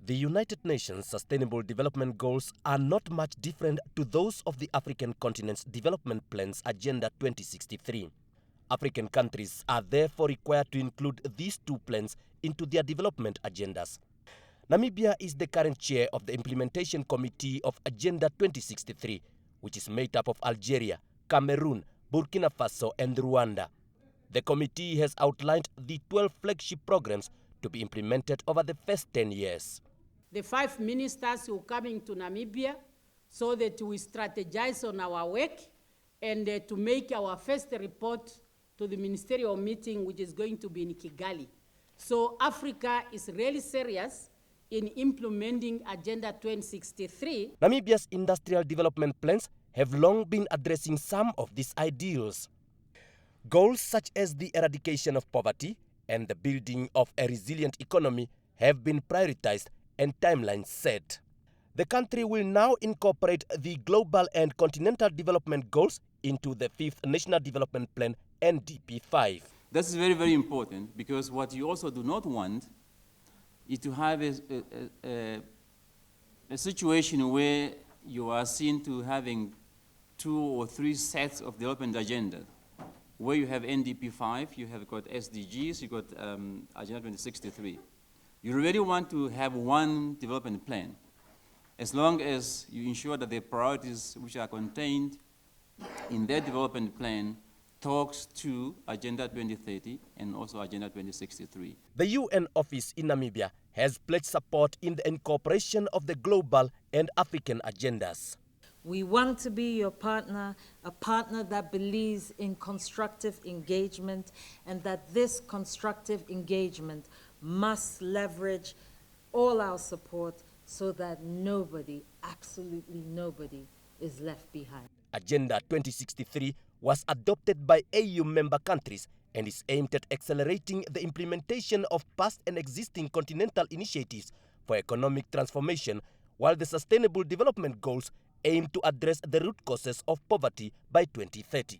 The United Nations Sustainable Development Goals are not much different to those of the African continent's development plans Agenda 2063. African countries are therefore required to include these two plans into their development agendas. Namibia is the current chair of the Implementation Committee of Agenda 2063, which is made up of Algeria, Cameroon, Burkina Faso and Rwanda. The committee has outlined the 12 flagship programs to be implemented over the first 10 years. The 5 ministers who are coming to Namibia so that we strategize on our work and to make our first report to the ministerial meeting, which is going to be in Kigali. So Africa is really serious in implementing Agenda 2063. Namibia's industrial development plans have long been addressing some of these ideals. Goals such as the eradication of poverty and the building of a resilient economy have been prioritized and timelines set. The country will now incorporate the global and continental development goals into the 5th National Development Plan, NDP5. This is very, very important because what you also do not want is to have a situation where you are seen to having 2 or 3 sets of development agenda. Where you have NDP5, you have got SDGs, you got Agenda 2063. You really want to have one development plan, as long as you ensure that the priorities which are contained in their development plan talks to Agenda 2030 and also Agenda 2063. The UN office in Namibia has pledged support in the incorporation of the global and African agendas. We want to be your partner, a partner that believes in constructive engagement, and that this constructive engagement must leverage all our support so that nobody, absolutely nobody, is left behind. Agenda 2063 was adopted by AU member countries and is aimed at accelerating the implementation of past and existing continental initiatives for economic transformation, while the Sustainable Development Goals aim to address the root causes of poverty by 2030.